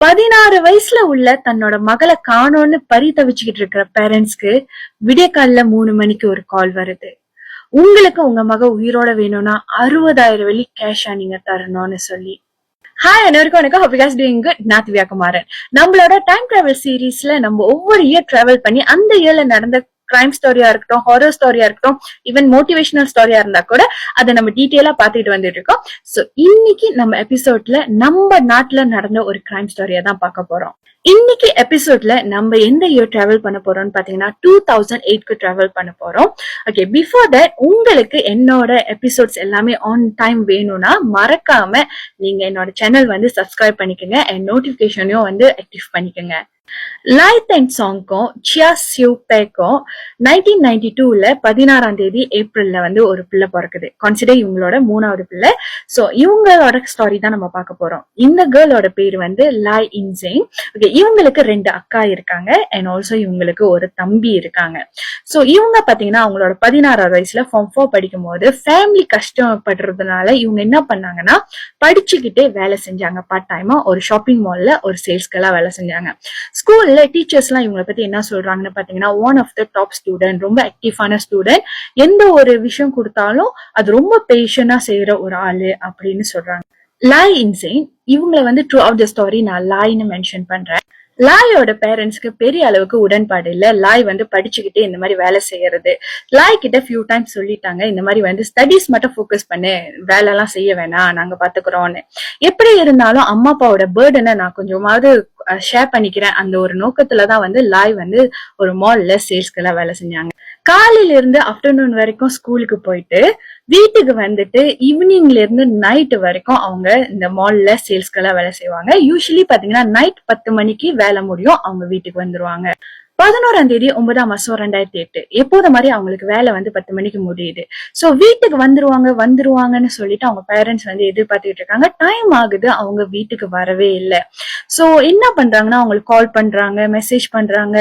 16 வயசுல உள்ள தன்னோட மகளை காணோன்னு பரிதவிச்சுக்கிட்டு இருக்கிற பேரண்ட்ஸ்க்கு விடிய காலைல 3 மணிக்கு ஒரு கால் வருது. உங்களுக்கு உங்க மக உயிரோட வேணும்னா 60,000 வெள்ளி கேஷா நீங்க தரணும்னு சொல்லி. ஹாய் அனைவருக்கும் வணக்கம். Hope you guys doing good. நான் திவ்யா குமாரன். நம்மளோட டைம் டிராவல் சீரீஸ்ல நம்ம ஒவ்வொரு இயர் டிராவல் பண்ணி அந்த இயர்ல நடந்த கிரைம் ஸ்டோரியா இருக்கட்டும், ஹாரர் ஸ்டோரியா இருக்கட்டும், ஈவன் மோட்டிவேஷனல் ஸ்டோரியா இருந்தா கூட அதை நம்ம டீட்டெயிலா பாத்துட்டு வந்துட்டு இருக்கோம். சோ இன்னைக்கு நம்ம எபிசோட்ல நம்ம நாட்டுல நடந்த ஒரு கிரைம் ஸ்டோரியா தான் பார்க்க போறோம். இன்னைக்கு எபிசோட்ல நம்ம எந்த இயர் டிராவல் பண்ண போறோம்னு பாத்தீங்கன்னா 2008க்கு டிராவல் பண்ண போறோம். ஓகே, பிஃபோர் தட் உங்களுக்கு என்னோட எபிசோட்ஸ் எல்லாமே ஆன் டைம் வேணும்னா மறக்காம நீங்க என்னோட சேனல் வந்து சப்ஸ்கிரைப் பண்ணிக்கோங்க அண்ட் நோட்டிபிகேஷனையும் வந்து ஆக்டிவ் பண்ணிக்கோங்க. லைட் அண்ட் சாங்க்கும் சியா சியூ பேக்கும் 1992ல 16ஆம் தேதி ஏப்ரல்ல வந்து ஒரு பிள்ளை பிறக்குது. கான்சிடர் இவங்களோட 3வது பிள்ளை. சோ இவங்களோட ஸ்டோரி தான் நம்ம பார்க்க போறோம். இந்த கேர்ளோட பேர் வந்து லாய் இன்சேங். ஓகே, இவங்களுக்கு 2 அக்கா இருக்காங்க அண்ட் ஆல்சோ இவங்களுக்கு ஒரு தம்பி இருக்காங்க. சோ இவங்க பாத்தீங்கன்னா அவங்களோட 16வது வயசுல ஃபார்ம் 4 படிக்கும் போது ஃபேமிலி கஷ்டப்படுறதுனால இவங்க என்ன பண்ணாங்கன்னா படிச்சுக்கிட்டே வேலை செஞ்சாங்க. பார்ட் டைமா ஒரு ஷாப்பிங் மால்ல ஒரு சேல்ஸ்கெல்லாம் வேலை செஞ்சாங்க. ஸ்கூல்ல டீச்சர்ஸ் எல்லாம் இவங்களை பத்தி என்ன சொல்றாங்கன்னு பாத்தீங்கன்னா one of the top student, ரொம்ப ஆக்டிவான ஸ்டூடெண்ட், எந்த ஒரு விஷயம் கொடுத்தாலும் அது ரொம்ப பேஷனா செய்யற ஒரு ஆளு அப்படின்னு சொல்றாங்க. லாய் இன்சேன் இவங்களை வந்து த்ரூ அவுட் த ஸ்டோரி நான் லாய்னு மென்ஷன் பண்றேன். லாயோட பேரண்ட்ஸ்க்கு பெரிய அளவுக்கு உடன்பாடு இல்ல. லாய் வந்து படிச்சுக்கிட்டே இந்த மாதிரி வேலை செய்யறது. லாய் கிட்ட ஃபியூ டைம்ஸ் சொல்லிட்டாங்க, இந்த மாதிரி வந்து ஸ்டடீஸ் மட்டும் ஃபோக்கஸ் பண்ணு, வேலை எல்லாம் செய்ய வேணாம், நாங்க பாத்துக்கிறோம்னு. எப்படி இருந்தாலும் அம்மா அப்பாவோட பேர்டனை நான் கொஞ்சமாவது ஷேர் பண்ணிக்கிறேன் அந்த ஒரு நோக்கத்துலதான் வந்து லாய் வந்து ஒரு மால்ல சேல்ஸ்க்கெல்லாம் வேலை செஞ்சாங்க. காலையில இருந்து ஆஃப்டர்நூன் வரைக்கும் ஸ்கூலுக்கு போயிட்டு வீட்டுக்கு வந்துட்டு ஈவினிங்ல இருந்து நைட் வரைக்கும் அவங்க இந்த மால்ல சேல்ஸ்க்கெல்லாம் வேலை செய்வாங்க. யூஸ்வலி பாத்தீங்கன்னா நைட் 10 மணிக்கு வேலை முடியும், அவங்க வீட்டுக்கு வந்துருவாங்க. 11ஆம் தேதி 9ஆம் மாசம் 2008 எப்போத மாதிரி அவங்களுக்கு வேலை வந்து 10 மணிக்கு முடியுது. சோ வீட்டுக்கு வந்துருவாங்கன்னு சொல்லிட்டு அவங்க பேரண்ட்ஸ் வந்து எதிர்பார்த்துட்டு இருக்காங்க. டைம் ஆகுது, அவங்க வீட்டுக்கு வரவே இல்லை. சோ என்ன பண்றாங்கன்னா அவங்களுக்கு கால் பண்றாங்க, மெசேஜ் பண்றாங்க,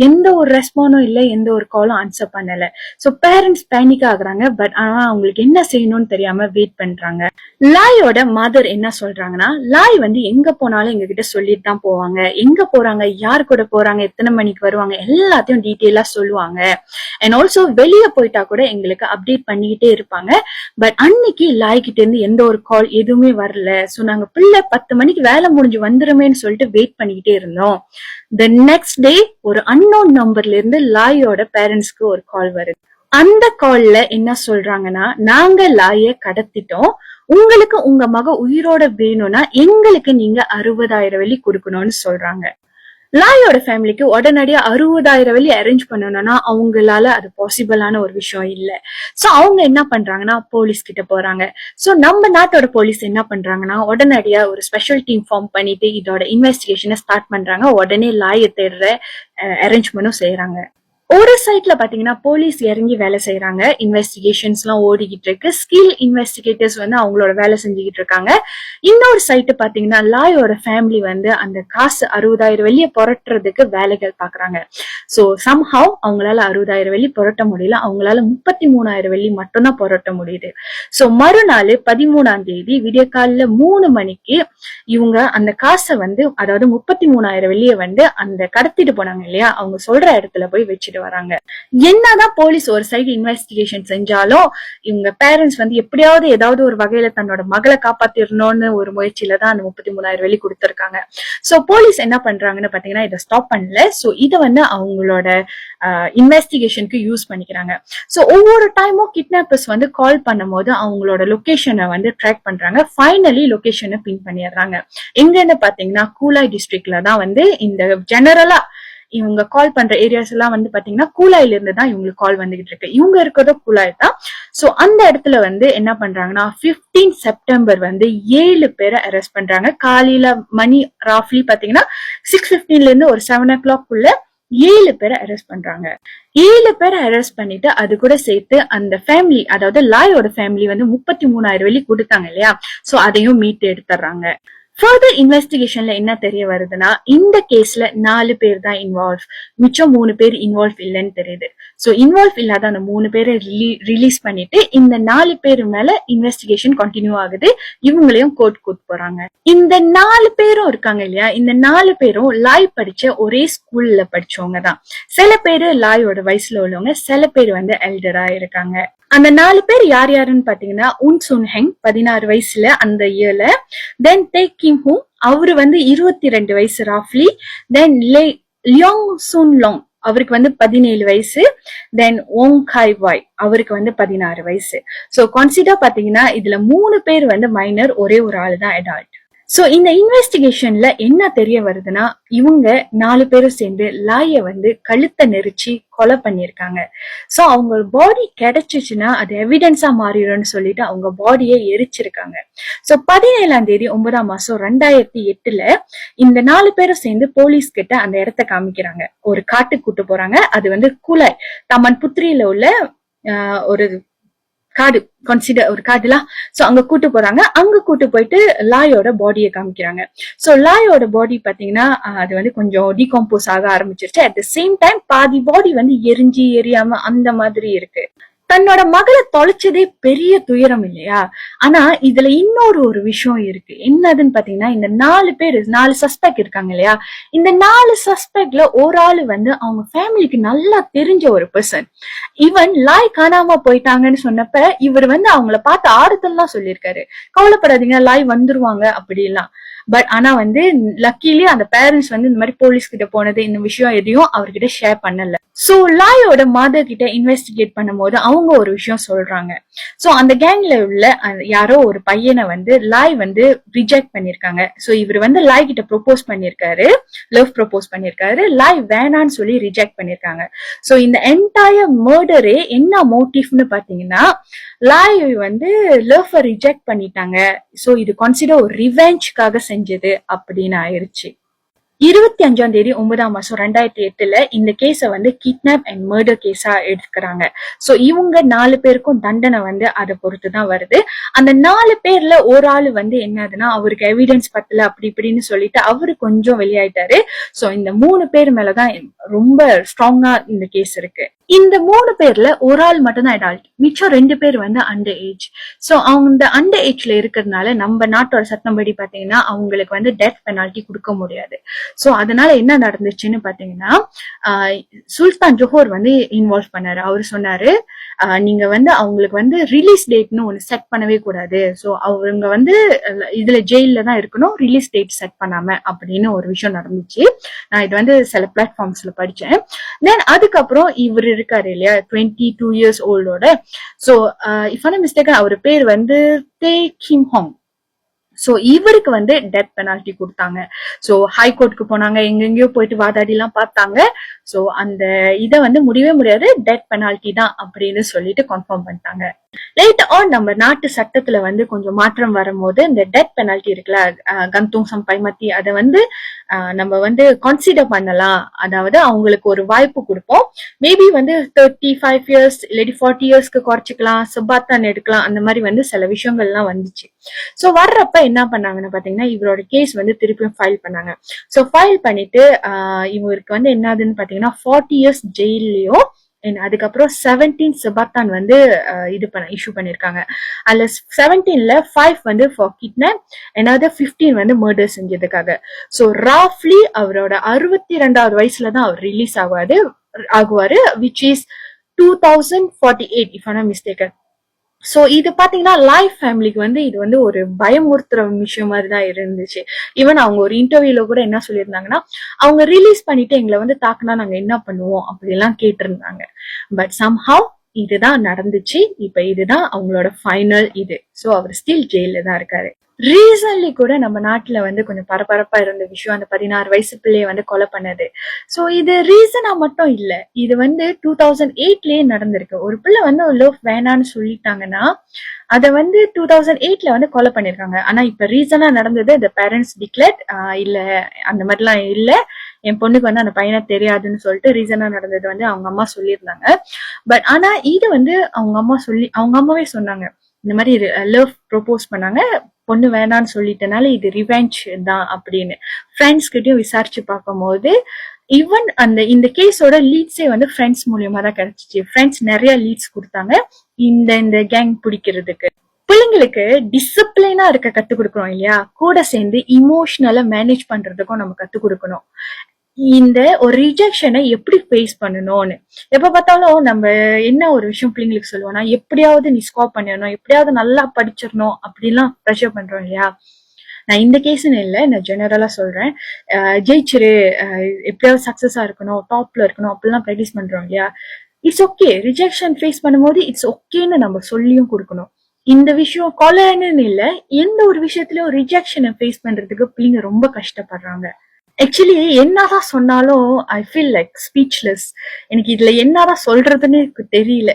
எந்த ஒரு ரெஸ்பாண்டும் இல்லை, எந்த ஒரு காலும் ஆன்சர் பண்ணல. சோ பேரண்ட்ஸ் பேனிக் ஆகுறாங்க. பட் ஆனா அவங்களுக்கு என்ன செய்யணும்னு தெரியாம வெயிட் பண்றாங்க. லாயோட மதர் என்ன சொல்றாங்கன்னா, லாய் வந்து எங்க போனாலும் எங்க கிட்ட சொல்லிட்டு தான் போவாங்க, எங்க போறாங்க, யார் கூட போறாங்க, எத்தனை மணிக்கு வருவாங்க, எல்லாத்தையும் டீட்டெயிலா சொல்லுவாங்க. அண்ட் ஆல்சோ வெளியே போயிட்டா கூட எங்களுக்கு அப்டேட் பண்ணிக்கிட்டே இருப்பாங்க. பட் அன்னைக்கு லாய் கிட்ட இருந்து எந்த ஒரு கால் எதுவுமே வரல. சோ நாங்க பிள்ளை 10 மணிக்கு வேலை முடிஞ்சு வந்துருமேன்னு சொல்லிட்டு வெயிட் பண்ணிக்கிட்டே இருந்தோம். த நெக்ஸ்ட் டே ஒரு அன்னோன் நம்பர்ல இருந்து லாயோட பேரண்ட்ஸ்க்கு ஒரு கால் வருது. அந்த கால்ல என்ன சொல்றாங்கன்னா, நாங்க லாய கடத்திட்டோம், உங்களுக்கு உங்க மக உயிரோட வேணும்னா எங்களுக்கு நீங்க 60,000 வெள்ளி கொடுக்கணும்னு சொல்றாங்க. லாயோட ஃபேமிலிக்கு உடனடியா 60,000 வெள்ளி அரேஞ்ச் பண்ணணும்னா அவங்களால அது பாசிபிளான ஒரு விஷயம் இல்ல. சோ அவங்க என்ன பண்றாங்கன்னா போலீஸ் கிட்ட போறாங்க. சோ நம்ம நாட்டோட போலீஸ் என்ன பண்றாங்கன்னா உடனடியா ஒரு ஸ்பெஷல் டீம் ஃபார்ம் பண்ணிட்டு இதோட இன்வெஸ்டிகேஷனை ஸ்டார்ட் பண்றாங்க. உடனே லாயை தேடுற அரேஞ்ச்மெண்ட்டும் செய்யறாங்க. ஒரு சைட்ல பாத்தீங்கன்னா போலீஸ் இறங்கி வேலை செய்யறாங்க, இன்வெஸ்டிகேஷன்ஸ் எல்லாம் ஓடிக்கிட்டு இருக்கு, ஸ்கில் இன்வெஸ்டிகேட்டர்ஸ் வந்து அவங்களோட வேலை செஞ்சுக்கிட்டு இருக்காங்க. இன்னொரு சைட்டு பாத்தீங்கன்னா லாயோட ஃபேமிலி வந்து அந்த காசு 60,000 வெள்ளிய புரட்டுறதுக்கு வேலைகள் பாக்குறாங்க. சோ சம்ஹவ் அவங்களால 60,000 வெள்ளி புரட்ட முடியல, அவங்களால 33,000 வெள்ளி மட்டும்தான் புரட்ட முடியுது. சோ மறுநாள் 13ஆம் தேதி விடிய காலைல 3 மணிக்கு இவங்க அந்த காசை வந்து, அதாவது 33,000 வெள்ளிய வந்து அந்த கடத்திட்டு போனாங்க இல்லையா, அவங்க சொல்ற இடத்துல போய் வச்சுட்டு வராங்க. என்னதான் போலீஸ் ஒரு சைடு இன்வெஸ்டிகேஷன் செஞ்சாலும் இவங்க பேரண்ட்ஸ் வந்து எப்படியாவது ஏதாவது ஒரு வகையில தன்னோட மகளை காப்பாத்திரணும்னு ஒரு முயற்சியில தான் அந்த 33,000 வெள்ளி கொடுத்திருக்காங்க. சோ போலீஸ் என்ன பண்றாங்கன்னு பாத்தீங்கன்னா இதை ஸ்டாப் பண்ணல. சோ இதை வந்து அவங்களோட இன்வெஸ்டிகேஷனுக்கு யூஸ் பண்ணிக்கிறாங்க. சோ ஒவ்வொரு டைமும் கிட்னாப்பர்ஸ் வந்து கால் பண்ணும் போது அவங்களோட லொகேஷனை வந்து ட்ராக் பண்றாங்க. ஃபைனலி லொகேஷனை பின் பண்ணிடுறாங்க. எங்கன்னு பாத்தீங்கன்னா கூலாய் டிஸ்ட்ரிக்ட்ல தான் வந்து இந்த ஜெனரலா இவங்க கால் பண்ற ஏரியாஸ் எல்லாம் வந்து பாத்தீங்கன்னா கூலாயில இருந்து தான் இவங்களுக்கு கால் வந்துகிட்டு இருக்கு. இவங்க இருக்கிறதோ கூலாய் தான். சோ அந்த இடத்துல வந்து என்ன பண்றாங்கன்னா 15 செப்டம்பர் வந்து 7 பேரை அரெஸ்ட் பண்றாங்க. காலையில மணி ராஃப்லி பாத்தீங்கன்னா 6:15ல இருந்து ஒரு 7 o'clock குள்ள 7 பேரை அரெஸ்ட் பண்றாங்க. 7 பேரை அரெஸ்ட் பண்ணிட்டு அது கூட சேர்த்து அந்த ஃபேமிலி, அதாவது லாயோட ஃபேமிலி வந்து 33,000 வெள்ளி கொடுத்தாங்க இல்லையா, சோ அதையும் மீட்டு எடுத்துறாங்க. ஃபர்தர் இன்வெஸ்டிகேஷன்ல என்ன தெரிய வருதுன்னா, இந்த கேஸ்ல 4 பேர் தான் இன்வால்வ், மிச்சம் 3 பேர் இன்வால்வ் இல்லைன்னு தெரியுது. சோ இன்வால்வ் இல்லாத அந்த 3 பேரை ரிலீஸ் பண்ணிட்டு இந்த 4 பேர் மேல இன்வெஸ்டிகேஷன் கண்டினியூ ஆகுது. இவங்களையும் கோர்ட் கூட்டு போறாங்க. இந்த 4 பேரும் இருக்காங்க இல்லையா, இந்த 4 பேரும் லாய் படிச்ச ஒரே ஸ்கூல்ல படிச்சவங்க தான். சில பேரு லாயோட வயசுல உள்ளவங்க, சில பேர் வந்து எல்டரா இருக்காங்க. அந்த 4 பேர் யார் யாருன்னு பாத்தீங்கன்னா, உன் சுன் ஹெங் 16 வயசுல அந்த இயர்ல, தென் டே கிம் ஹூ அவரு வந்து 22 வயசு ராஃப்லி, தென் லியோங் சுன் லாங் அவருக்கு வந்து 17 வயசு, தென் ஓங் காய் வாய் அவருக்கு வந்து 16 வயசு. சோ கன்சிடர் பாத்தீங்கன்னா இதுல 3 பேர் வந்து மைனர், ஒரே ஒரு ஆளு தான் அடால்ட். சோ இந்த இன்வெஸ்டிகேஷன்ல என்ன தெரிய வருதுன்னா, இவங்க 4 பேரும் சேர்ந்து லாய வந்து கழுத்தை நெரிச்சு கொலை பண்ணிருக்காங்க. சோ அவங்க பாடி கிடைச்சிச்சுன்னா அது எவிடன்ஸா மாறிடும்னு சொல்லிட்டு அவங்க பாடியை எரிச்சிருக்காங்க. சோ 17ஆம் தேதி 9ஆம் மாசம் 2008ல இந்த 4 பேரும் சேர்ந்து போலீஸ் கிட்ட அந்த இடத்த காமிக்கிறாங்க. ஒரு காட்டுக்கு கூட்டு போறாங்க. அது வந்து குலாய் தமன் புத்திரியில உள்ள ஒரு காடு, கன்சிடர் ஒரு காடுலாம். சோ அங்க கூட்டு போறாங்க. அங்க கூட்டு போயிட்டு லாயோட பாடியை காமிக்கிறாங்க. சோ லாயோட பாடி பாத்தீங்கன்னா அது வந்து கொஞ்சம் டீகம்போஸ் ஆக ஆரம்பிச்சிருச்சு. அட் த சேம் டைம் பாதி பாடி வந்து எரிஞ்சு எரியாம அந்த மாதிரி இருக்கு. தன்னோட மகளை தொலைச்சதே பெரிய துயரம் இல்லையா? ஆனா இதுல இன்னொரு விஷயம் இருக்கு. என்னதுன்னு பாத்தீங்கன்னா, இந்த 4 சஸ்பெக்ட் இருக்காங்க இல்லையா, இந்த 4 சஸ்பெக்ட்ல ஒரு ஆளு வந்து அவங்க ஃபேமிலிக்கு நல்லா தெரிஞ்ச ஒரு பர்சன். இவன் லாய் காணாம போயிட்டாங்கன்னு சொன்னப்ப இவர் வந்து அவங்கள பார்த்து ஆறுதல்லாம் சொல்லியிருக்காரு. கவலைப்படாதீங்க, லாய் வந்துருவாங்க அப்படிலாம். பட் ஆனா வந்து லக்கிலி அந்த பேரண்ட்ஸ் வந்து இந்த மாதிரி போலீஸ் கிட்ட போனது, இந்த விஷயம் எதையும் அவர்கிட்ட ஷேர் பண்ணல. சோ லாயோட மதர் கிட்ட இன்வெஸ்டிகேட் பண்ணும்போது அவங்க ஒரு விஷயம் சொல்றாங்க. சோ அந்த கேங்ல உள்ள யாரோ ஒரு பையனை வந்து லாய் வந்து ரிஜெக்ட் பண்ணிருக்காங்க. சோ இவர் வந்து லாய் கிட்ட ப்ரொபோஸ் பண்ணிருக்காரு, லவ் ப்ரொபோஸ் பண்ணிருக்காரு. லாய் வேணான்னு சொல்லி ரிஜெக்ட் பண்ணிருக்காங்க. சோ இந்த என்டையர் மர்டரே என்ன மோட்டிவ்னு பாத்தீங்கன்னா, லாய் வந்து லவ் ரிஜெக்ட் பண்ணிட்டாங்க. சோ இது கன்சிடர் ஒரு ரிவெஞ்ச்காக செஞ்சது அப்படின்னு ஆயிருச்சு. 25ஆம் தேதி 9ஆம் மாசம் 2008ல இந்த கேஸ வந்து கிட்னாப் அண்ட் மர்டர் கேஸா எடுத்துக்கிறாங்க. சோ இவங்க 4 பேருக்கும் தண்டனை வந்து அதை பொறுத்துதான் வருது. அந்த 4 பேர்ல ஒரு ஆளு வந்து என்னதுன்னா, அவருக்கு எவிடன்ஸ் பத்தல அப்படி இப்படின்னு சொல்லிட்டு அவரு கொஞ்சம் வெளியாயிட்டாரு. சோ இந்த 3 பேர் மேலதான் ரொம்ப ஸ்ட்ராங்கா இந்த கேஸ் இருக்கு. இந்த 3 பேர்ல ஒரு ஆள் மட்டும் தான் அடால்ட், மிச்சம் 2 பேர் வந்து அண்டர் ஏஜ். சோ அவங்க அண்டர் ஏஜ்ல இருக்கிறதுனால நம்ம நாட்டோட சட்டப்படி பாத்தீங்கன்னா அவங்களுக்கு வந்து டெத் பெனால்டி கொடுக்க முடியாது. சோ அதனால என்ன நடந்துச்சுன்னு பாத்தீங்கன்னா, சுல்தான் ஜோஹர் வந்து இன்வால்வ் பண்ணாரு. அவரு சொன்னாரு, நீங்க வந்து அவங்களுக்கு வந்து ரிலீஸ் டேட்னு ஒண்ணு செட் பண்ணவே கூடாது. சோ அவங்க வந்து இதுல ஜெயில தான் இருக்கணும், ரிலீஸ் டேட் செட் பண்ணாம அப்படின்னு ஒரு விஷயம் நடந்துச்சு. நான் இது வந்து சில பிளாட்ஃபார்ம்ஸ்ல படிச்சேன். தென் அதுக்கப்புறம் இவர் இருக்காரு இல்லையா, 22 இயர்ஸ் ஓல்டோட. சோ இஃப் ஐ மிஸ்டேக் அவர் பேர் வந்து தே கிம் ஹாங். சோ இவருக்கு வந்து டெத் பெனால்டி கொடுத்தாங்க. சோ ஹைகோர்ட்டுக்கு போனாங்க, எங்கெங்கயோ போயிட்டு வாதாடி எல்லாம் பார்த்தாங்க. சோ அந்த இதை வந்து முடியவே முடியாது, டெத் பெனால்டி தான் அப்படின்னு சொல்லிட்டு கன்ஃபார்ம் பண்ணிட்டாங்க. லேட்டர் ஆன் நம்ம நாட்டு சட்டத்துல வந்து கொஞ்சம் மாற்றம் வரும்போது இந்த டெத் பெனால்டி இருக்குல்ல, கந்தூங் சம்பை மத்தி, அதை வந்து நம்ம வந்து கன்சிடர் பண்ணலாம். அதாவது அவங்களுக்கு ஒரு வாய்ப்பு கொடுப்போம். மேபி வந்து 35 இயர்ஸ் இல்லாட்டி 40 இயர்ஸ்க்கு குறைச்சிக்கலாம், செபாத்தான் எடுக்கலாம், அந்த மாதிரி வந்து சில விஷயங்கள்லாம் வந்துச்சு. சோ வர்றப்ப என்ன பண்ணாங்கன்னு பாத்தீங்கன்னா, இவரோட கேஸ் வந்து திருப்பியும் ஃபைல் பண்ணாங்க. சோ ஃபைல் பண்ணிட்டு இவருக்கு வந்து என்னதுன்னு பாத்தீங்கன்னா 40 இயர்ஸ் ஜெயிலையும் அதுக்கப்புறம் 17 செபாத்தான் வந்து இது இஷ்யூ பண்ணிருக்காங்க. அதுல 17ல 5 வந்து ஃபார் கிட்னாப், another 15 வந்து மர்டர் செஞ்சதுக்காக. சோ ராஃப்லி அவரோட 62வது வயசுலதான் அவர் ரிலீஸ் ஆகுவாரு, which is 2048 if I not mistaken. So இது பாத்தீங்கன்னா லைஃப் ஃபேமிலிக்கு வந்து இது வந்து ஒரு பயமுறுத்துற விஷயம் மாதிரிதான் இருந்துச்சு. ஈவன் அவங்க ஒரு இன்டர்வியூல கூட என்ன சொல்லியிருந்தாங்கன்னா, அவங்க ரிலீஸ் பண்ணிட்டு எங்களை வந்து தாக்குனா நாங்க என்ன பண்ணுவோம் அப்படி எல்லாம் கேட்டிருந்தாங்க. பட் சம்ஹவ் இதுதான் நடந்துச்சு. இப்ப இதுதான் அவங்களோட ஃபைனல் இது. சோ அவர் ஸ்டில் ஜெயில தான் இருக்காரு. ரீசன்ட்லி கூட நம்ம நாட்டுல வந்து கொஞ்சம் பரபரப்பா இருந்த விஷயம், அந்த 16 வயசு பிள்ளைய வந்து கொலை பண்ணது. சோ இது ரீசனா மட்டும் இல்ல, இது வந்து 2008லயே நடந்திருக்கு. ஒரு பிள்ளை வந்து லவ் வேணான்னு சொல்லிட்டாங்கன்னா அத வந்து 2008ல வந்து கொலை பண்ணிருக்காங்க. ஆனா இப்ப ரீசனா நடந்தது, the parents declared இல்ல அந்த மாதிரிலாம் இல்ல, என் பொண்ணுக்கு வந்து அந்த பையனை தெரியாதுன்னு சொல்லிட்டு ரீசனா நடந்தது வந்து அவங்க அம்மா சொல்லியிருந்தாங்க. பட் ஆனா இது வந்து அவங்க அம்மாவே சொன்னாங்க, இந்த மாதிரி லவ் ப்ரொபோஸ் பண்ணாங்க, பொண்ணு வேணான்னு சொல்லிட்டனால இது ரிவெஞ்ச் தான் அப்படின்னு ஃப்ரெண்ட்ஸ் கிட்டயும் விசாரிச்சு பார்க்கும்போது ஈவன் இந்த கேஸோட லீட்ஸே வந்து ஃப்ரெண்ட்ஸ் மூலியமா தான் கிடைச்சிச்சு. ஃப்ரெண்ட்ஸ் நிறைய லீட்ஸ் கொடுத்தாங்க இந்த கேங் பிடிக்கிறதுக்கு. பிள்ளைங்களுக்கு டிசிப்ளினா இருக்க கத்து கொடுக்கணும் இல்லையா, கூட சேர்ந்து இமோஷனலா மேனேஜ் பண்றதுக்கும் நம்ம கத்து கொடுக்கணும். இந்த ஒரு ரிஜெக்ஷனை எப்படி ஃபேஸ் பண்ணணும்னு எப்ப பார்த்தாலும் நம்ம என்ன ஒரு விஷயம் பிள்ளைங்களுக்கு சொல்லுவோம்னா, எப்படியாவது நீ ஸ்கோர் பண்ணிடணும், எப்படியாவது நல்லா படிச்சிடணும் அப்படின்லாம் ப்ரெஷர் பண்றோம் இல்லையா. நான் இந்த கேஸ்ன்னு இல்லை, நான் ஜெனரலா சொல்றேன். ஜெயிச்சிரு, எப்படியாவது சக்சஸா இருக்கணும், டாப்ல இருக்கணும் அப்படிலாம் ப்ராக்டிஸ் பண்றோம் இல்லையா. இட்ஸ் ஓகே, ரிஜெக்ஷன் ஃபேஸ் பண்ணும்போது இட்ஸ் ஓகேன்னு நம்ம சொல்லியும் கொடுக்கணும். இந்த விஷயம் கொலைன்னு இல்லை, எந்த ஒரு விஷயத்துலயும் ரிஜெக்ஷனை ஃபேஸ் பண்றதுக்கு பிள்ளைங்க ரொம்ப கஷ்டப்படுறாங்க. ஆக்சுவலி என்னதான் சொன்னாலும் ஐ ஃபீல் லைக் ஸ்பீச்லெஸ். எனக்கு இதுல என்னதான் சொல்றதுன்னு எனக்கு தெரியல.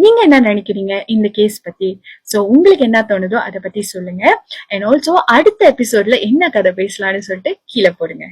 நீங்க என்ன நினைக்கிறீங்க இந்த கேஸ் பத்தி? சோ உங்களுக்கு என்ன தோணுதோ அதை பத்தி சொல்லுங்க. அண்ட் ஆல்சோ அடுத்த எபிசோட்ல என்ன கதை பேசலாம்னு சொல்லிட்டு கீழே போடுங்க.